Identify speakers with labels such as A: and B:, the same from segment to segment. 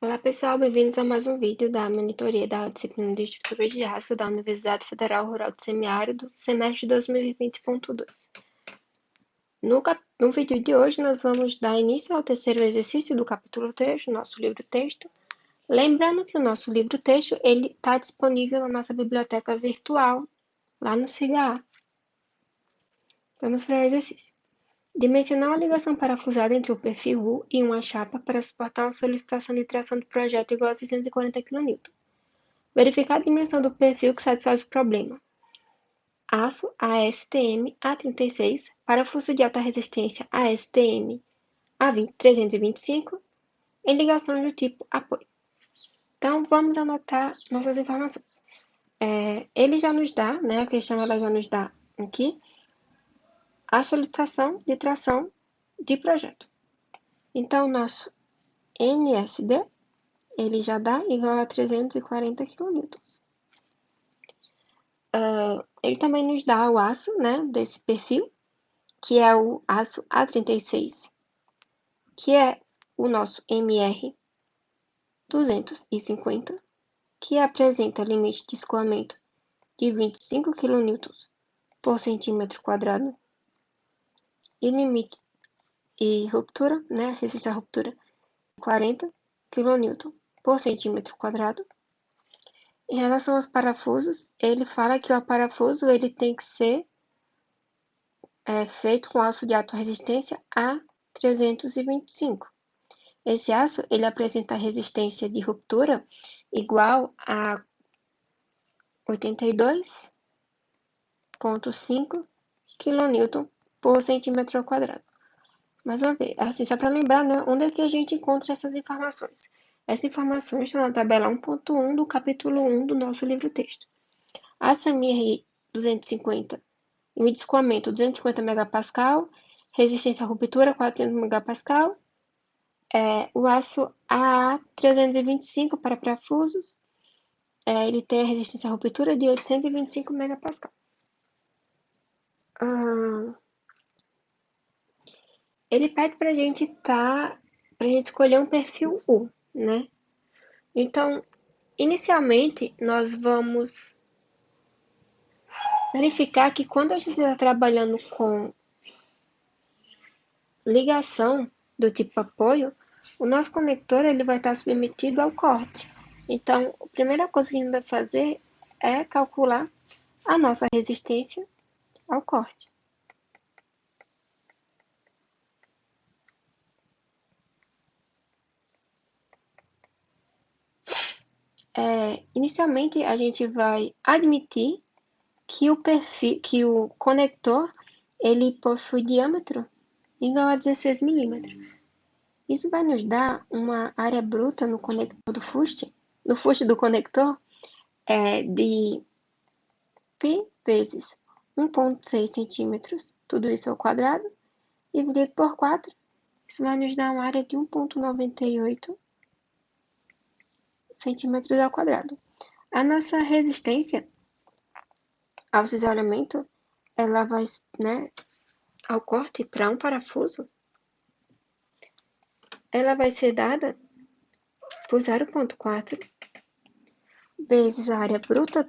A: Olá pessoal, bem-vindos a mais um vídeo da monitoria da disciplina de Estruturas de Aço da Universidade Federal Rural do Semiárido, semestre 2020.2. No vídeo de hoje nós vamos dar início ao terceiro exercício do capítulo 3 do nosso livro-texto. Lembrando que o nosso livro-texto está disponível na nossa biblioteca virtual, lá no SIGA. Vamos para o exercício. Dimensionar uma ligação parafusada entre o perfil U e uma chapa para suportar uma solicitação de tração do projeto igual a 640 kN. Verificar a dimensão do perfil que satisfaz o problema. Aço ASTM A36, parafuso de alta resistência ASTM A325, em ligação do tipo apoio. Então, vamos anotar nossas informações. Ele já nos dá, a questão ela já nos dá aqui, a solicitação de tração de projeto. Então, nosso NSD, ele já dá igual a 340 kN. Ele também nos dá o aço, desse perfil, que é o aço A36, que é o nosso MR 250, que apresenta limite de escoamento de 25 kN por centímetro quadrado, e limite e ruptura, resistência à ruptura, 40 kN por centímetro quadrado. Em relação aos parafusos, ele fala que o parafuso ele tem que ser feito com aço de alta resistência A325. Esse aço ele apresenta resistência de ruptura igual a 82,5 kN por centímetro quadrado. Mais uma vez, assim, só para lembrar, onde é que a gente encontra essas informações? Essas informações estão na tabela 1.1 do capítulo 1 do nosso livro-texto. Aço MR 250, limite de escoamento 250 MPa, resistência à ruptura 400 MPa, o aço AA325 para parafusos, ele tem a resistência à ruptura de 825 MPa. Ele pede para a gente escolher um perfil U, Então, inicialmente, nós vamos verificar que quando a gente está trabalhando com ligação do tipo apoio, o nosso conector ele vai estar submetido ao corte. Então, a primeira coisa que a gente vai fazer é calcular a nossa resistência ao corte. Inicialmente, a gente vai admitir que o conector ele possui diâmetro igual a 16 milímetros. Isso vai nos dar uma área bruta no conector do fuste do conector, de π vezes 1,6 centímetros, tudo isso ao quadrado, dividido por 4, isso vai nos dar uma área de 1,98 centímetros ao quadrado. A nossa resistência ao cisalhamento, ela vai, ao corte para um parafuso, ela vai ser dada por 0,4 vezes a área bruta,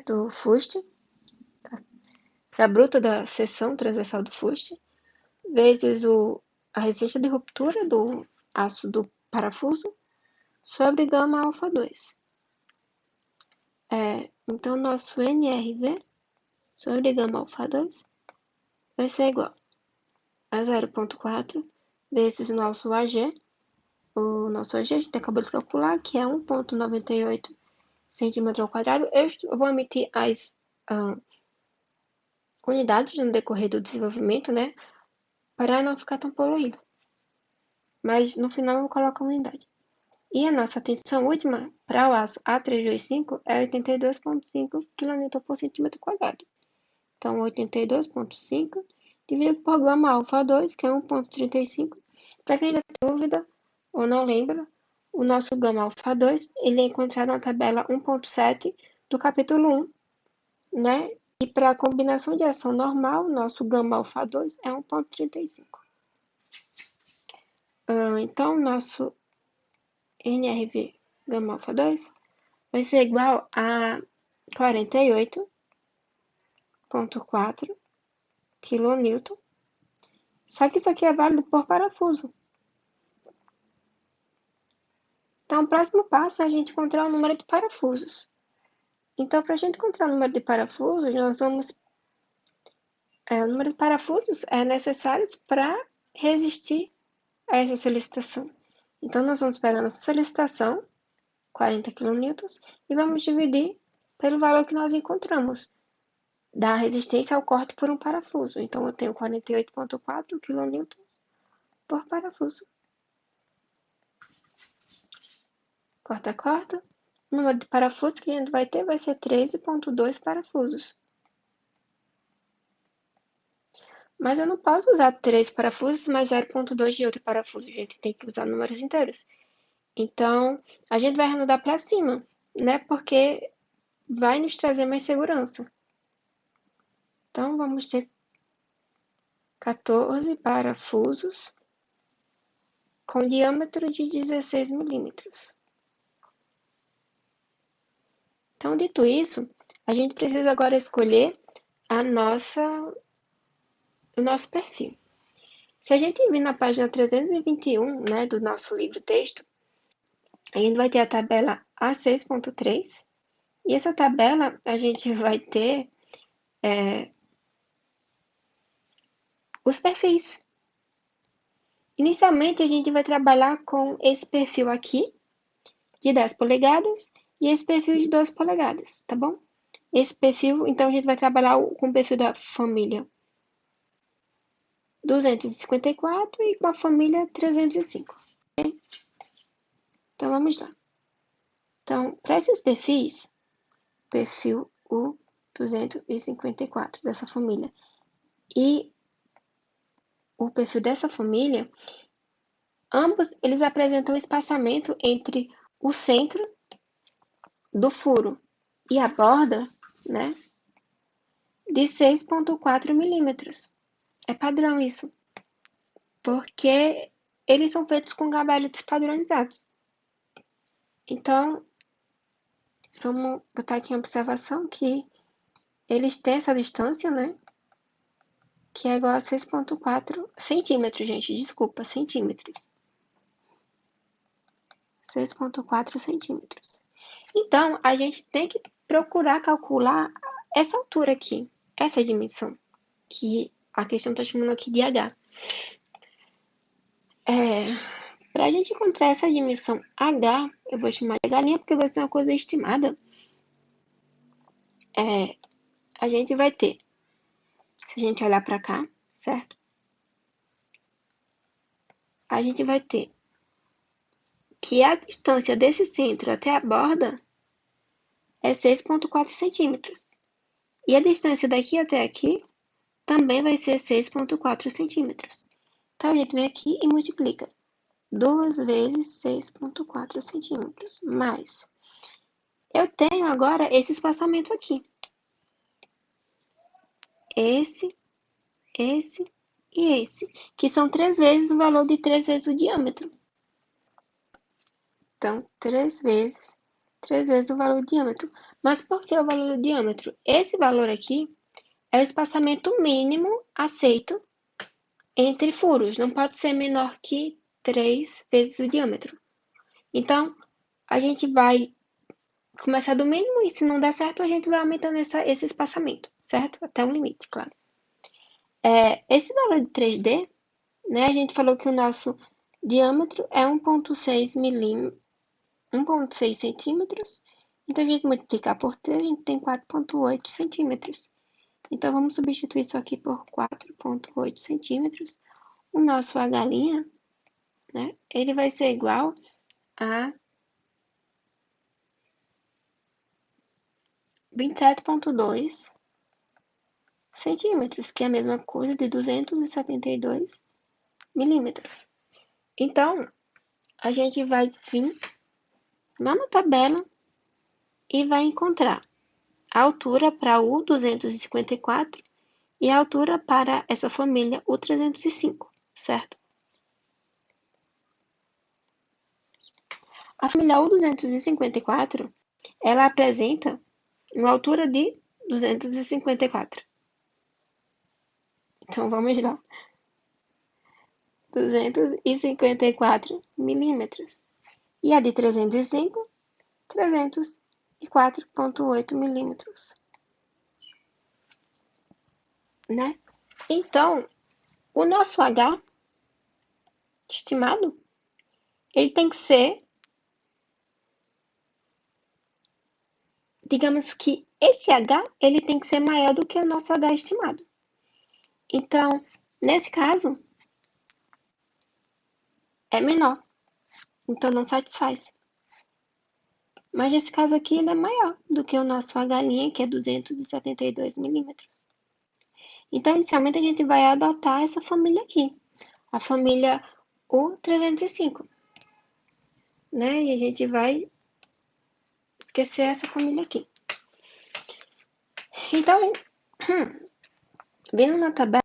A: do fuste, a bruta da seção transversal do fuste, vezes a resistência de ruptura do aço do parafuso sobre gama alfa 2. Então, nosso NRV sobre gama alfa 2 vai ser igual a 0,4 vezes o nosso AG. O nosso AG a gente acabou de calcular, que é 1,98 centímetro ao quadrado. Eu vou omitir as unidades no decorrer do desenvolvimento, para não ficar tão poluído. Mas no final eu vou colocar a unidade. E a nossa tensão última para o aço A325 é 82,5 kN por centímetro quadrado. Então, 82,5 dividido por gama alfa 2, que é 1,35. Para quem já tem dúvida ou não lembra, o nosso gama alfa 2 ele é encontrado na tabela 1.7 do capítulo 1, E para a combinação de ação normal, nosso gama alfa 2 é 1,35. Então, nosso NRV gama alfa 2 vai ser igual a 48,4 kN. Só que isso aqui é válido por parafuso. Então, o próximo passo é a gente encontrar o número de parafusos. Então, para a gente encontrar o número de parafusos, o número de parafusos é necessário para resistir a essa solicitação. Então, nós vamos pegar nossa solicitação, 40 kN, e vamos dividir pelo valor que nós encontramos da resistência ao corte por um parafuso. Então, eu tenho 48,4 kN por parafuso. Corta, corta. O número de parafusos que a gente vai ter vai ser 13,2 parafusos. Mas eu não posso usar 3 parafusos mais 0,2 de outro parafuso. A gente tem que usar números inteiros. Então, a gente vai arredondar para cima, né? Porque vai nos trazer mais segurança. Então, vamos ter 14 parafusos com diâmetro de 16 milímetros. Então, dito isso, a gente precisa agora escolher o nosso perfil. Se a gente vir na página 321, né, do nosso livro-texto, a gente vai ter a tabela A6.3, e essa tabela a gente vai ter os perfis. Inicialmente, a gente vai trabalhar com esse perfil aqui, de 10 polegadas, e esse perfil de 12 polegadas, tá bom? Esse perfil, então, a gente vai trabalhar com o perfil da família 254 e com a família 305. Okay? Então, vamos lá. Então, para esses perfis, perfil U254 dessa família e o perfil dessa família, ambos eles apresentam espaçamento entre o centro do furo e a borda, né, de 6,4 milímetros. É padrão isso, porque eles são feitos com gabaritos padronizados. Então, vamos botar aqui em observação que eles têm essa distância, né, que é igual a 6,4 centímetros, gente, desculpa, centímetros. 6,4 centímetros. Então, a gente tem que procurar calcular essa altura aqui, essa dimensão, que a questão está chamando aqui de H. Para a gente encontrar essa dimensão H, eu vou chamar de H' porque vai ser uma coisa estimada. A gente vai ter, se a gente olhar para cá, certo? A gente vai ter que a distância desse centro até a borda é 6,4 centímetros. E a distância daqui até aqui também vai ser 6,4 centímetros. Então, a gente vem aqui e multiplica 2 vezes 6,4 centímetros, mais. Eu tenho agora esse espaçamento aqui. Esse e esse, que são 3 vezes o valor de 3 vezes o diâmetro. Então, 3 vezes o valor do diâmetro. Mas por que o valor do diâmetro? Esse valor aqui é o espaçamento mínimo aceito entre furos. Não pode ser menor que 3 vezes o diâmetro. Então, a gente vai começar do mínimo e se não der certo, a gente vai aumentando esse espaçamento, certo? Até um limite, claro. Esse valor de 3D, né, a gente falou que o nosso diâmetro é 1,6 centímetros. Então, a gente multiplicar por 3, a gente tem 4,8 centímetros. Então, vamos substituir isso aqui por 4,8 centímetros. O nosso H', né, ele vai ser igual a 27,2 centímetros, que é a mesma coisa de 272 milímetros. Então, a gente vai vir lá na tabela e vai encontrar a altura para o U254 e a altura para essa família U305, certo? A família U254, ela apresenta uma altura de 254. Então, vamos lá. 254 milímetros. E a de 305, 304,8 milímetros. Né? Então, o nosso H estimado, ele tem que ser, digamos que esse H, ele tem que ser maior do que o nosso H estimado. Então, nesse caso, é menor. Então, não satisfaz. Mas nesse caso aqui, ele é maior do que o nosso H', que é 272 milímetros. Então, inicialmente, a gente vai adotar essa família aqui, a família U305. Né? E a gente vai esquecer essa família aqui. Então, vindo na tabela,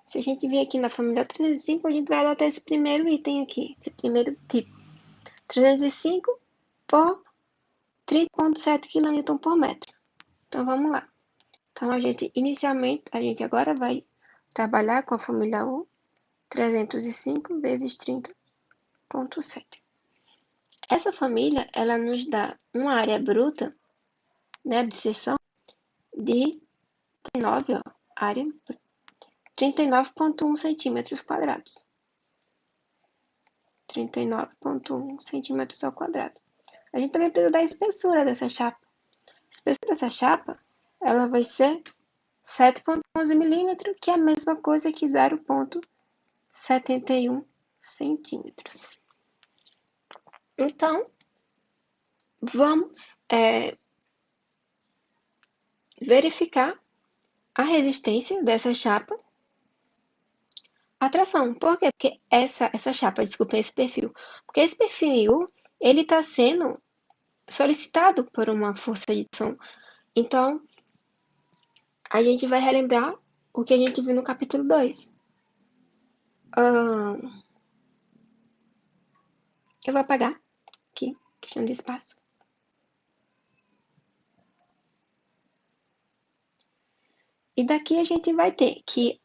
A: se a gente vir aqui na família 305, a gente vai adotar esse primeiro item aqui, esse primeiro tipo. 305 por 30,7 kN por metro. Então, vamos lá. Então, inicialmente, a gente agora vai trabalhar com a família U, 305 vezes 30,7. Essa família, ela nos dá uma área bruta, né, de seção de 39, ó, área 39,1 centímetros quadrados. 39,1 centímetros ao quadrado. A gente também precisa da espessura dessa chapa. A espessura dessa chapa, ela vai ser 7,11 milímetros, que é a mesma coisa que 0,71 centímetros. Então, vamos verificar a resistência dessa chapa à tração. Por quê? Porque essa chapa, desculpa, esse perfil. Porque esse perfil, ele está sendo solicitado por uma força de tração. Então, a gente vai relembrar o que a gente viu no capítulo 2. Eu vou apagar aqui, questão de espaço. E daqui a gente vai ter que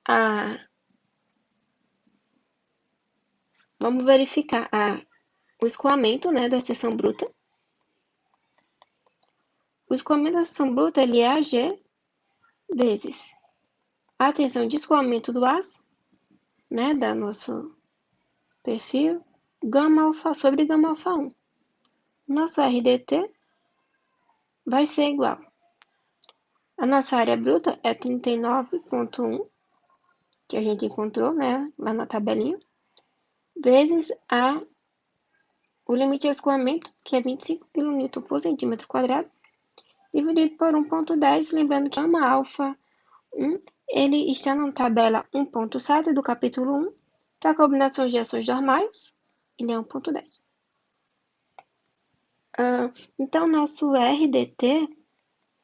A: vamos verificar o escoamento, né, da seção bruta. O escoamento da seção bruta, ele é AG vezes a tensão de escoamento do aço, né, da nosso perfil, gama alfa sobre gama alfa 1. Nosso RDT vai ser igual. A nossa área bruta é 39,1, que a gente encontrou, né, lá na tabelinha, vezes o limite de escoamento, que é 25 kN por centímetro quadrado, dividido por 1,10, lembrando que gama alfa 1, ele está na tabela 1,7 do capítulo 1, para combinação de ações normais, ele é 1,10. Então, nosso RDT,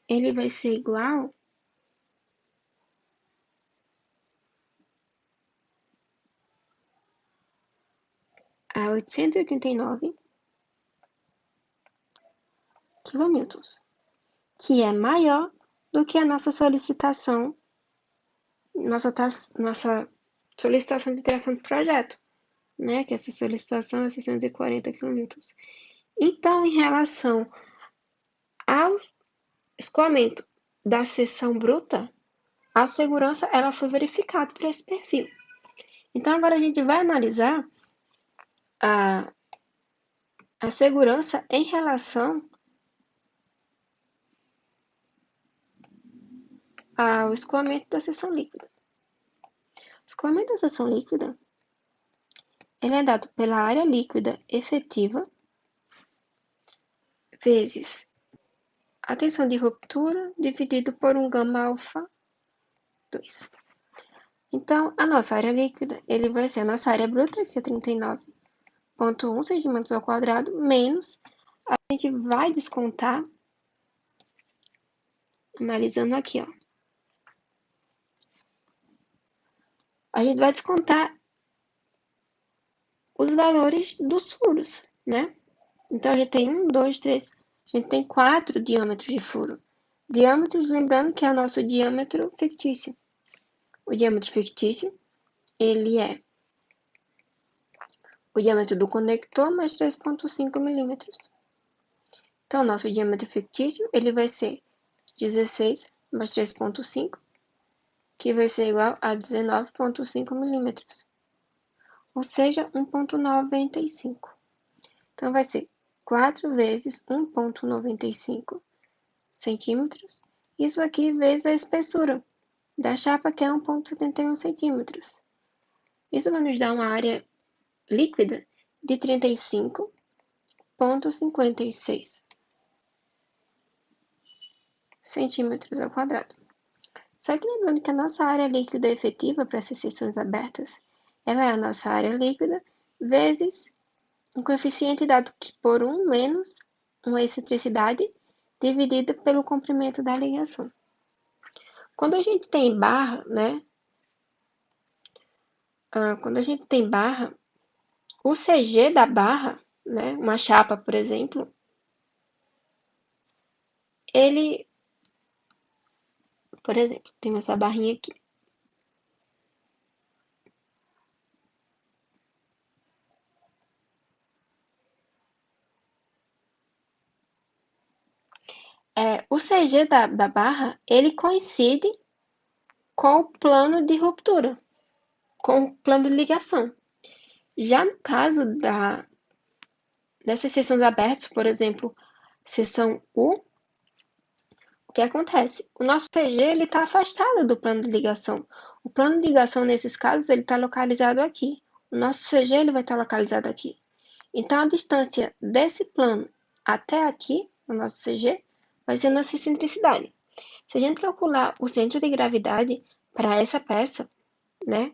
A: ele vai ser igual a 889 kN, que é maior do que a nossa solicitação, nossa solicitação de criação do projeto, né? Que essa solicitação é 640 kN. Então, em relação ao escoamento da seção bruta, a segurança ela foi verificada para esse perfil. Então, agora a gente vai analisar a segurança em relação ao escoamento da seção líquida. O escoamento da seção líquida ele é dado pela área líquida efetiva vezes a tensão de ruptura dividido por um gama alfa 2. Então, a nossa área líquida ele vai ser a nossa área bruta, que é 39,1 centímetros ao quadrado, menos a gente vai descontar, analisando aqui, ó. A gente vai descontar os valores dos furos, né? Então, a gente tem 1, 2, 3, a gente tem 4 diâmetros de furo. Diâmetros, lembrando que é o nosso diâmetro fictício. O diâmetro fictício, ele é o diâmetro do conector mais 3,5 milímetros. Então, nosso diâmetro fictício, ele vai ser 16 mais 3,5, que vai ser igual a 19,5 milímetros. Ou seja, 1,95. Então, vai ser 4 vezes 1,95 centímetros. Isso aqui vezes a espessura da chapa, que é 1,71 centímetros. Isso vai nos dar uma área líquida de 35,56 centímetros ao quadrado. Só que lembrando que a nossa área líquida efetiva para essas seções abertas, ela é a nossa área líquida vezes um coeficiente dado por 1 menos uma excentricidade dividida pelo comprimento da ligação. Quando a gente tem barra, né? Quando a gente tem barra, o CG da barra, né? Uma chapa, por exemplo, ele, por exemplo, tem essa barrinha aqui. O CG da barra, ele coincide com o plano de ruptura, com o plano de ligação. Já no caso dessas seções abertas, por exemplo, seção U, o que acontece? O nosso CG está afastado do plano de ligação. O plano de ligação, nesses casos, ele está localizado aqui. O nosso CG ele vai estar localizado aqui. Então, a distância desse plano até aqui, o nosso CG, vai ser a nossa excentricidade. Se a gente calcular o centro de gravidade para essa peça, né,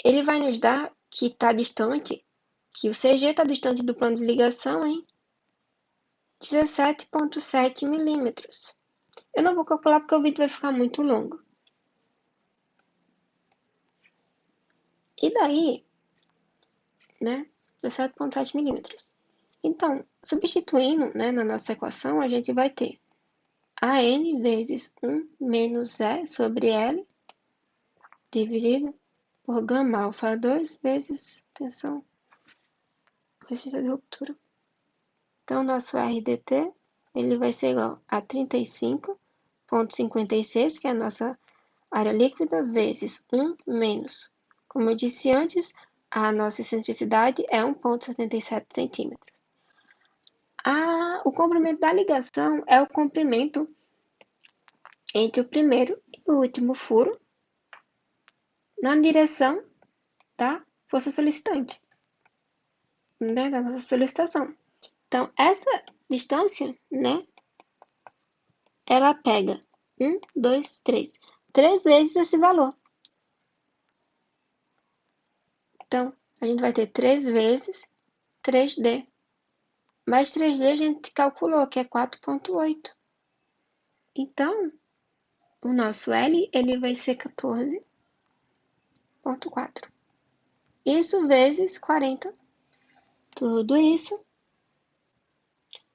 A: ele vai nos dar que está distante, que o CG está distante do plano de ligação em 17,7 milímetros. Eu não vou calcular porque o vídeo vai ficar muito longo. E daí, né, 17,7 milímetros. Então, substituindo, né, na nossa equação, a gente vai ter AN vezes 1 menos E sobre L dividido por gama alfa 2 vezes tensão resistência de ruptura. Então, nosso RDT ele vai ser igual a 35,56, que é a nossa área líquida, vezes 1 menos. Como eu disse antes, a nossa excentricidade é 1,77 centímetros. O comprimento da ligação é o comprimento entre o primeiro e o último furo na direção da força solicitante, né, da nossa solicitação. Então, essa distância, né, ela pega 1, 2, 3. 3 vezes esse valor. Então, a gente vai ter 3 vezes 3D. Mais 3D a gente calculou, que é 4,8. Então, o nosso L ele vai ser 14,4. Isso vezes 40. Tudo isso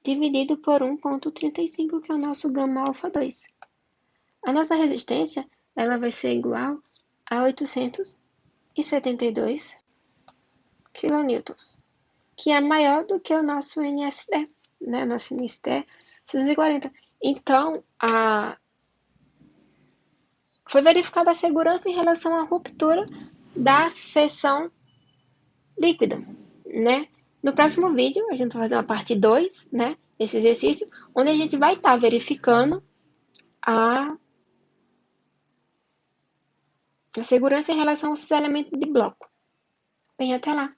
A: dividido por 1,35, que é o nosso gama alfa 2. A nossa resistência ela vai ser igual a 872 kN, que é maior do que o nosso NSD, né? Nosso NSD é 640. Então, foi verificada a segurança em relação à ruptura da seção líquida, né? No próximo vídeo, a gente vai fazer uma parte 2, né? Desse exercício, onde a gente vai estar verificando a segurança em relação aos elementos de bloco. Bem, até lá!